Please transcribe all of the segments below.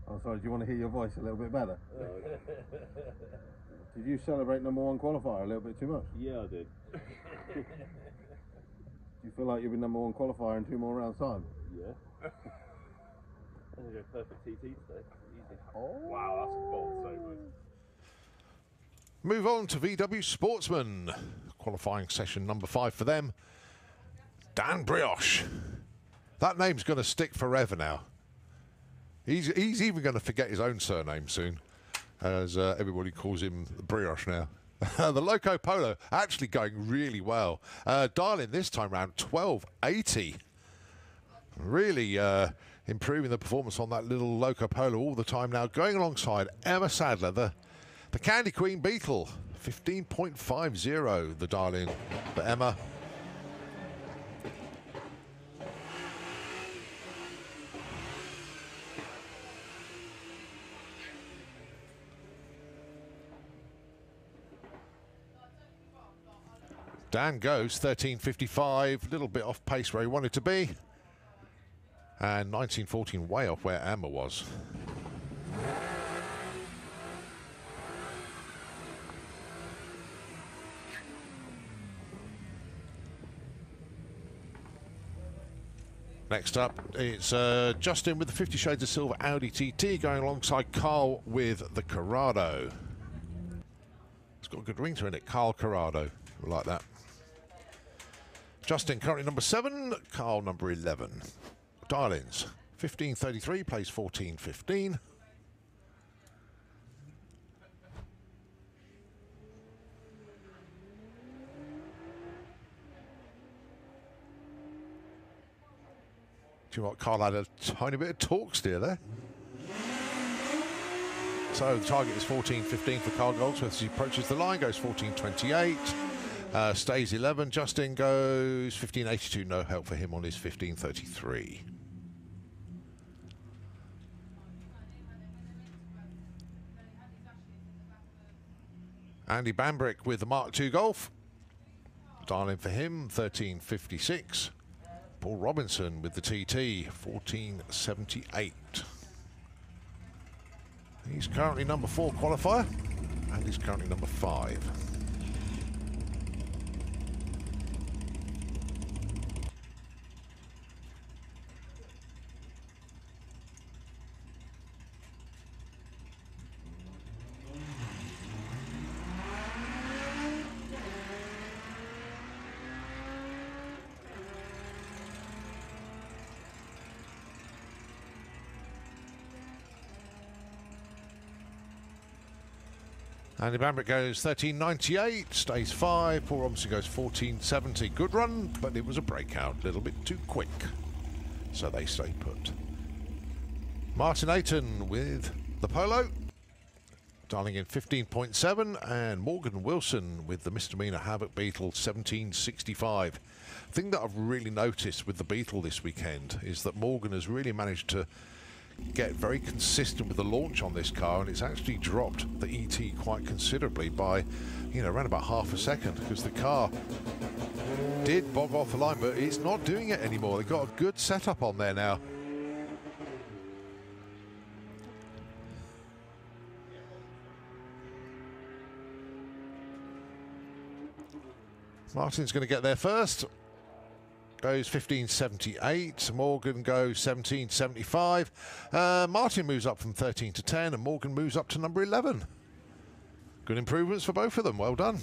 Oh, sorry, do you want to hear your voice a little bit better? Did you celebrate #1 qualifier a little bit too much? Yeah, I did. Do you feel like you'll be #1 qualifier in 2 more rounds' time? Yeah. I'm going to go perfect TT today. Easy. Oh. Wow, that's a bold statement. Move on to VW Sportsman. Qualifying session number 5 for them. Dan Brioche. That name's going to stick forever now. He's even going to forget his own surname soon, as everybody calls him Brioche now. The Loco Polo actually going really well. Dialing this time round 1280. Really improving the performance on that little Loco Polo all the time now. Going alongside Emma Sadler, the Candy Queen Beetle. 15.50 the dial-in for Emma. Dan goes 13.55, a little bit off pace where he wanted to be. And 19.14 way off where Emma was. Next up, it's Justin with the 50 Shades of Silver Audi TT going alongside Carl with the Corrado. It's got a good ring to it, Carl Corrado. We like that. Justin currently number 7, Carl number 11. Dial-ins 15.33, plays 14.15. Do you know what? Carl had a tiny bit of torque steer there. So the target is 14.15 for Carl Goldsmith as he approaches the line, goes 14.28. Stays 11. Justin goes 15.82. No help for him on his 15.33. Andy Bambrick with the Mark II Golf. Dialing for him 13.56. Paul Robinson with the TT 14.78. He's currently number 4 qualifier and he's currently number 5. Andy Bambrick goes 13.98, stays 5. Paul Robinson goes 14.70. Good run, but it was a breakout, a little bit too quick. So they stay put. Martin Ayton with the Polo, dialing in 15.7, and Morgan Wilson with the misdemeanor Havoc Beetle 17.65. Thing that I've really noticed with the Beetle this weekend is that Morgan has really managed to get very consistent with the launch on this car, and it's actually dropped the ET quite considerably by, you know, around about half a second, because the car did bog off the line, but it's not doing it anymore. They've got a good setup on there now. Martin's going to get there first. Goes 15.78. Morgan goes 17.75. Martin moves up from 13 to 10, and Morgan moves up to number 11. Good improvements for both of them. Well done.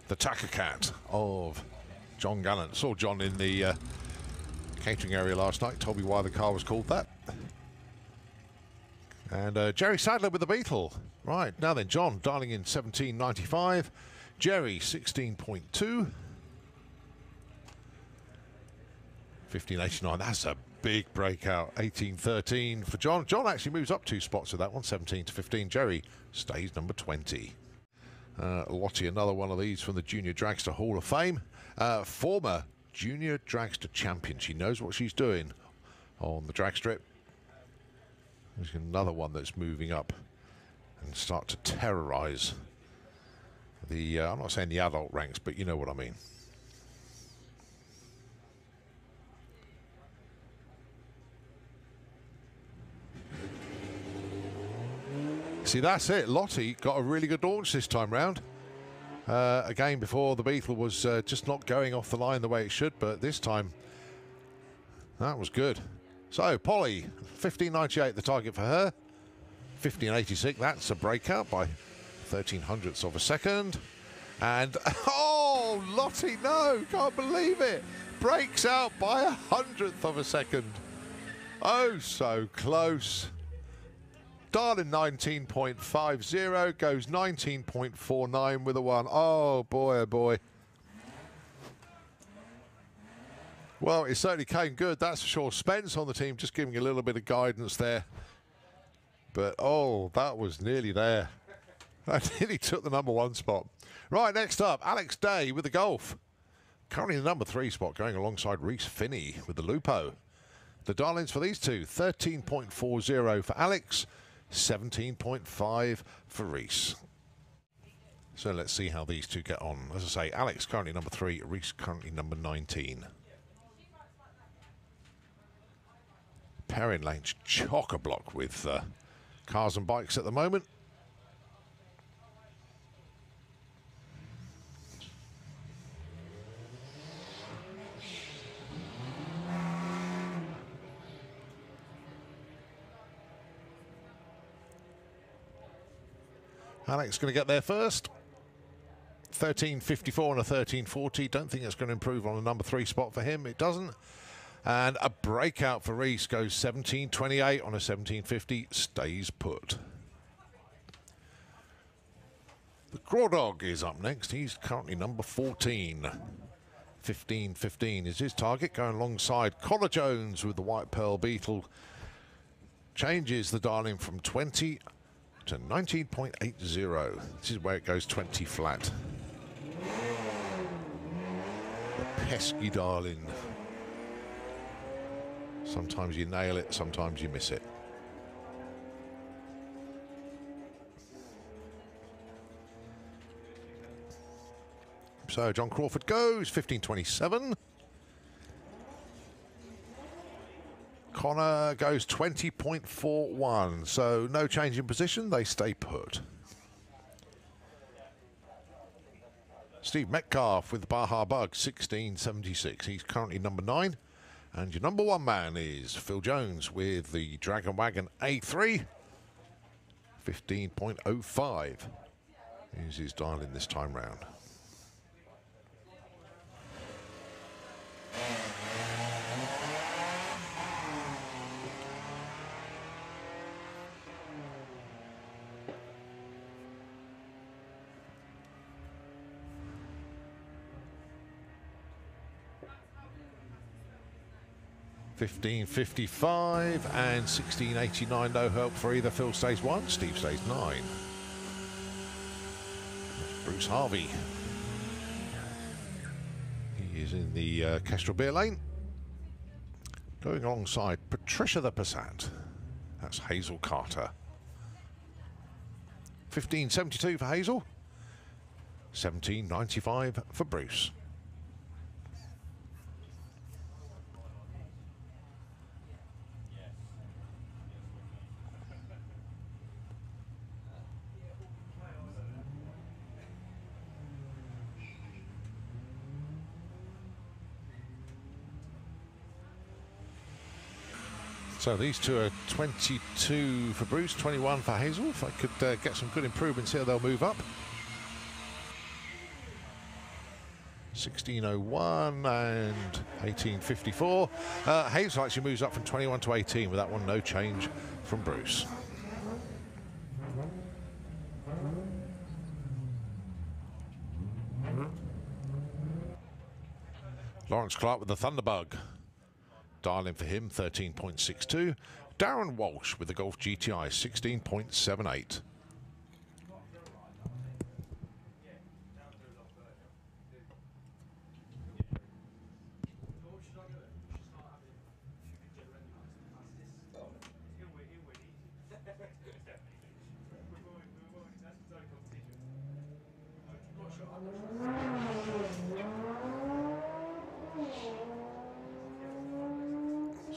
The Tacker Cat of John Gallant. Saw John in the catering area last night, told me why the car was called that. And Jerry Sadler with the Beetle. Right, now then, John dialing in 17.95. Jerry 16.2. 15.89. That's a big breakout. 18.13 for John. John actually moves up 2 spots with that one. 17 to 15. Jerry stays number 20. Lottie, another one of these from the Junior Dragster Hall of Fame. Former Junior Dragster champion. She knows what she's doing on the drag strip. There's another one that's moving up and start to terrorize the, I'm not saying the adult ranks, but you know what I mean. See, that's it. Lottie got a really good launch this time round. Again, before the Beetle was just not going off the line the way it should, but this time that was good. So, Polly, 15.98 the target for her. 15.86, that's a breakout by 0.13 of a second. And, oh, Lottie, no, can't believe it. Breaks out by 1/100th of a second. Oh, so close. Darling 19.50, goes 19.49 with a 1. Oh, boy, oh, boy. Well, it certainly came good, that's for sure. Spence on the team just giving a little bit of guidance there. But, oh, that was nearly there. That nearly took the #1 spot. Right, next up, Alex Day with the Golf. Currently the #3 spot, going alongside Reese Finney with the Lupo. The darlings for these two, 13.40 for Alex, 17.5 for Reese. So let's see how these two get on. As I say, Alex currently #3, Reese currently number 19. Perrin Lane's chock-a-block with cars and bikes at the moment. Alex going to get there first. 13.54 and a 13.40. Don't think it's going to improve on a #3 spot for him. It doesn't. And a breakout for Reese, goes 17.28 on a 17.50. Stays put. The Crawdog is up next. He's currently number 14. 15.15 is his target, going alongside Connor Jones with the White Pearl Beetle. Changes the darling from 20 to 19.80. This is where it goes 20 flat. The pesky darling. Sometimes you nail it, sometimes you miss it. So John Crawford goes 15.27. Connor goes 20.41, so no change in position, they stay put. Steve Metcalf with the Baja Bug, 16.76. He's currently number 9. And your #1 man is Phil Jones with the Dragon Wagon A3, 15.05. Here's his dialing this time round. $15.55 and $16.89. No help for either. Phil stays 1, Steve stays 9. Bruce Harvey. He is in the Kestrel Beer Lane, going alongside Patricia the Passat. That's Hazel Carter. 15.72 for Hazel. 17.95 for Bruce. So these two are 22 for Bruce, 21 for Hazel. If I could get some good improvements here, they'll move up. 16.01 and 18.54. Hazel actually moves up from 21 to 18 with that one, no change from Bruce. Lawrence Clark with the Thunderbug. dial in for him, 13.62. Darren Walsh with the Golf GTI, 16.78.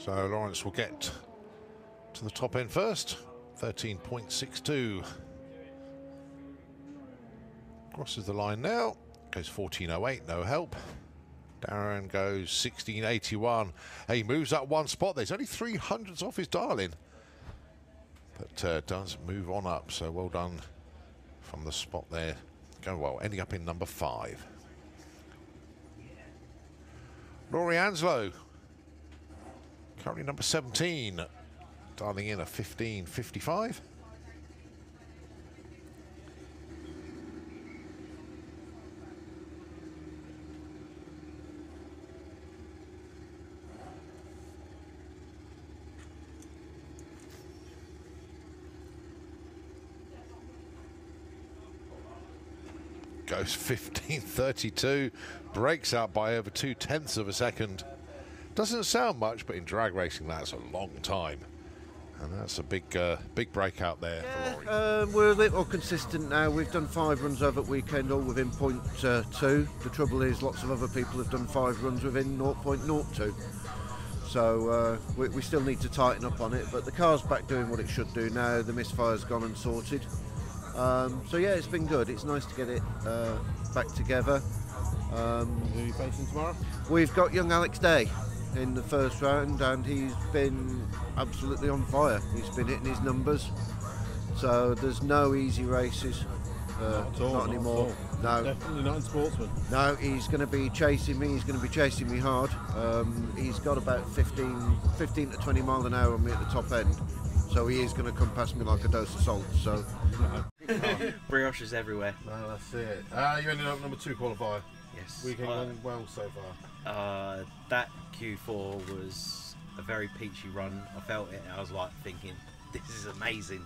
So Lawrence will get to the top end first, 13.62. Crosses the line now, goes 14.08, no help. Darren goes 16.81. He moves up one spot. There's only 300s off his dial-in, but does move on up. So well done from the spot there. Going well, ending up in number 5. Rory Anslow, currently number 17, dialing in a 15.55. Goes 15.32, breaks out by over 0.2 of a second. Doesn't sound much, but in drag racing, that's a long time. And that's a big breakout there for Rory. We're a little consistent now. We've done 5 runs over at weekend, all within 0.2. The trouble is, lots of other people have done 5 runs within 0.02. So we still need to tighten up on it, but the car's back doing what it should do now. The misfire's gone and sorted. So yeah, it's been good. It's nice to get it back together. Who are you facing tomorrow? We've got young Alex Day in the first round, and he's been absolutely on fire. He's been hitting his numbers. So there's no easy races. Not anymore. No. Definitely not in Sportsman. No, he's going to be chasing me. He's going to be chasing me hard. He's got about 15 to 20 mile an hour on me at the top end. So he is going to come past me like a dose of salt. So brioches everywhere. No, that's it. You ended up number 2 qualifier. Yes. Weekend went well so far. That Q4 was a very peachy run. I felt it. I was like thinking, this is amazing.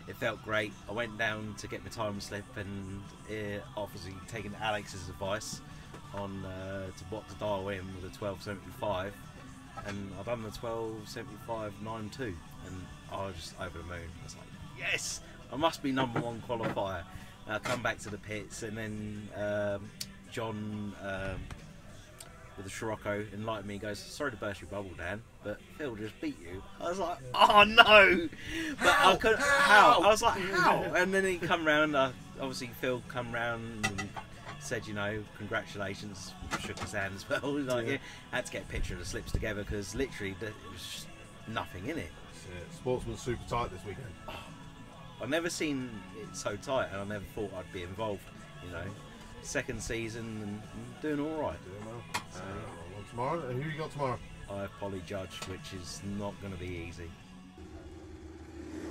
It felt great. I went down to get my time slip, and obviously taking Alex's advice on what to dial in with a 12.75, and I done the 12.75.92, and I was just over the moon. I was like, yes, I must be number 1 qualifier. And I come back to the pits, and then John with the Scirocco enlightened me. He goes, sorry to burst your bubble, Dan, but Phil just beat you. I was like, oh no! But I couldn't. How? I was like, how? And then he come round. Obviously, Phil come round and said, you know, congratulations. Shook his hand as well. Like, yeah. I had to get a picture of the slips together because literally there was just nothing in it. Yeah, Sportsman's super tight this weekend. Oh, I've never seen it so tight, and I never thought I'd be involved. You know. Second season and doing all right. Doing well. Tomorrow, and who you got tomorrow? I have Polly Judge, which is not going to be easy.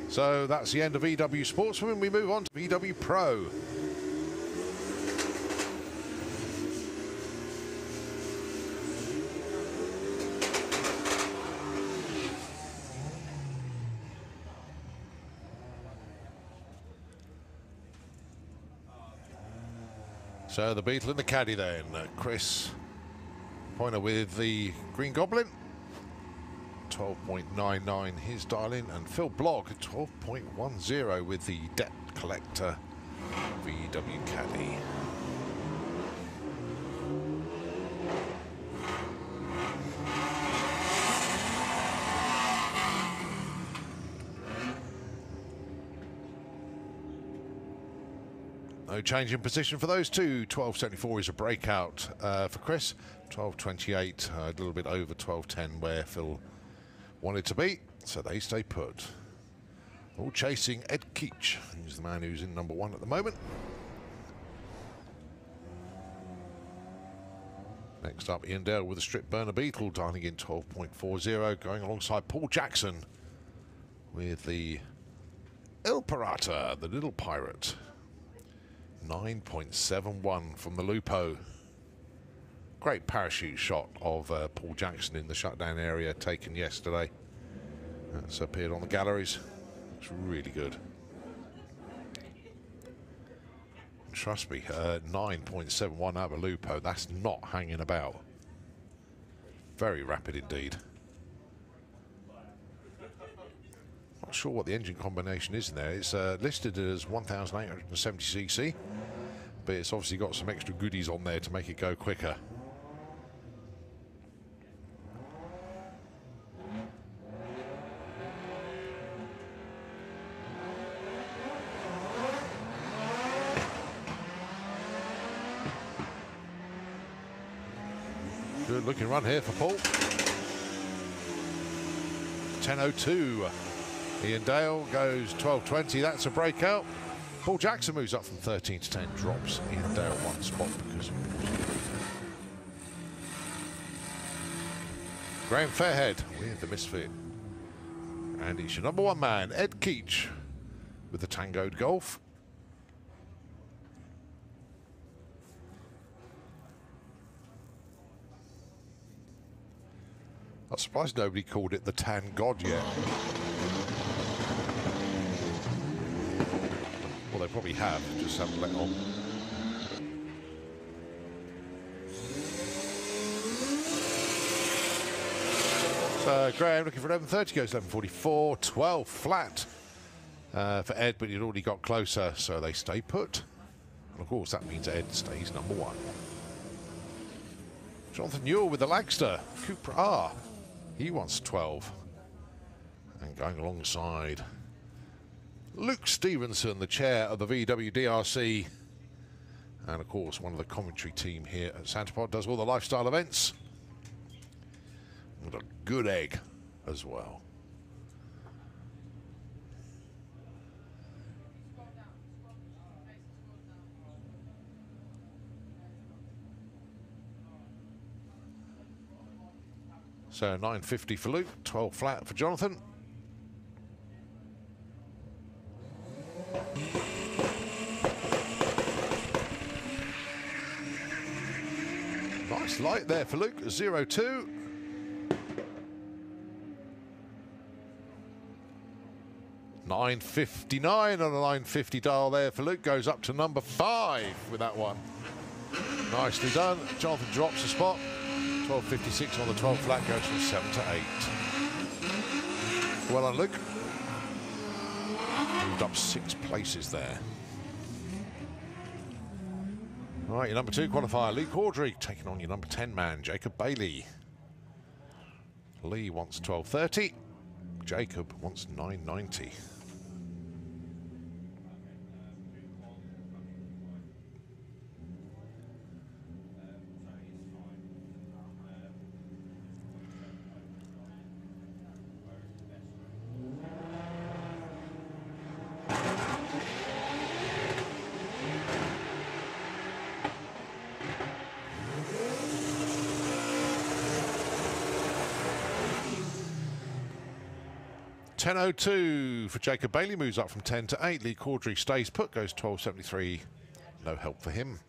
So that's the end of VW Sportsman. We move on to VW Pro. So the Beetle and the Caddy then. Chris Pointer with the Green Goblin. 12.99 his dial-in, and Phil Blogg 12.10 with the Debt Collector VW Caddy. No change in position for those two. 12.74 is a breakout for Chris. 12.28, a little bit over 12.10 where Phil wanted to be. So they stay put. All chasing Ed Keach. He's the man who's in number 1 at the moment. Next up, Ian Dale with the Strip Burner Beetle, dialing in 12.40, going alongside Paul Jackson with the El Pirata, the Little Pirate. 9.71 from the Lupo. great parachute shot of Paul Jackson in the shutdown area taken yesterday. That's appeared on the galleries. It's really good. Trust me, 9.71 out of Lupo. That's not hanging about. Very rapid indeed. Not sure what the engine combination is in there. It's listed as 1870cc, but it's obviously got some extra goodies on there to make it go quicker. Good looking run here for Paul. 10.02. Ian Dale goes 12.20. That's a breakout. Paul Jackson moves up from 13 to 10, drops Ian Dale one spot because of Graham Fairhead with the misfit. And it's your number one man, Ed Keach, with the Tangoed Golf. I'm surprised nobody called it the Tan God yet. Well, they probably have, just haven't let on. So Graham looking for 11.30, goes 11.44, 12 flat for Ed, but he'd already got closer, so they stay put. And of course, that means Ed stays number one. Jonathan Newell with the Lagster, Cooper R. He wants 12. And going alongside Luke Stevenson, the chair of the VWDRC. And of course, one of the commentary team here at Santapod, does all the lifestyle events. And a good egg as well. So 9.50 for Luke, 12 flat for Jonathan. Nice light there for Luke, 0.2. $9.59 on a 950 dial there for Luke, goes up to number 5 with that one. Nicely done. Jonathan drops a spot. 12.56 on the 12 flat, goes from 7 to 8. Well done, Luke. Moved up 6 places there. All right, your number 2 qualifier, Lee Caudry, taking on your number 10 man, Jacob Bailey. Lee wants 12.30. Jacob wants 9.90. $10.02 for Jacob Bailey, moves up from 10 to 8. Lee Caudry stays put, goes 12.73. No help for him.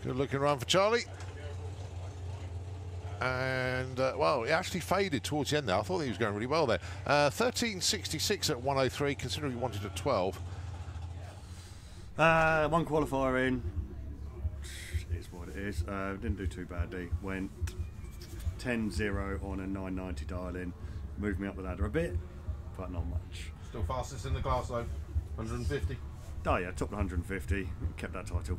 Good looking run for Charlie. And, well, he actually faded towards the end there. I thought he was going really well there. 13.66 at 103, considering he wanted a 12. One qualifier in. It is what it is. Didn't do too badly. Went 10.0 on a 990 dial in. Moved me up the ladder a bit, but not much. Still fastest in the class though, 150. Oh yeah, topped 150. Kept that title.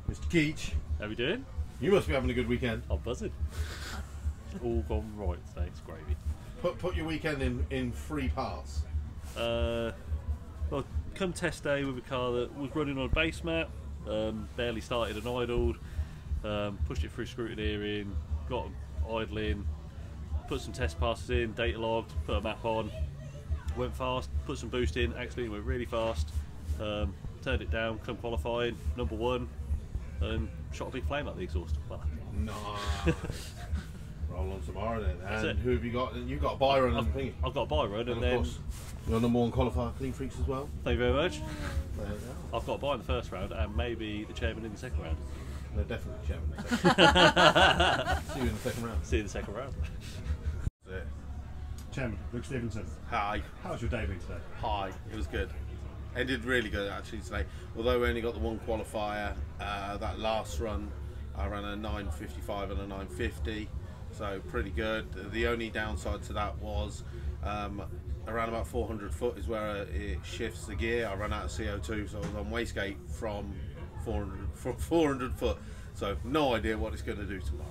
Mr. Keach, How we doing? you must be having a good weekend. I'm buzzing. It's all gone right today. It's gravy. Put your weekend in 3 parts. Well, come test day with a car that was running on a base map, barely started and idled, pushed it through scrutineering, got them idling, put some test passes in, data logged, put a map on, went fast, put some boost in, actually went really fast, turned it down, come qualifying, number 1, and shot a big flame out the exhaust. Well, No. Roll on tomorrow then. That's And it. who have you got? You've got a buy run and thingy. I've got a buy run, And and of then course, you're number one qualifier Clean Freaks as well. thank you very much. There you go. I've got a buy in the first round, and maybe the chairman in the second round. They're definitely chairman. See you in the second round. See you in the second round. That's it. Chairman, Luke Stevenson, Hi. how's your day been today? Hi. It was good. Ended really good actually today. Although we only got the one qualifier, that last run I ran a 9:55 and a 9:50, so pretty good. The only downside to that was around about 400 foot is where it shifts the gear. I ran out of CO2, so I was on wastegate from 400 foot. So no idea what it's going to do tomorrow.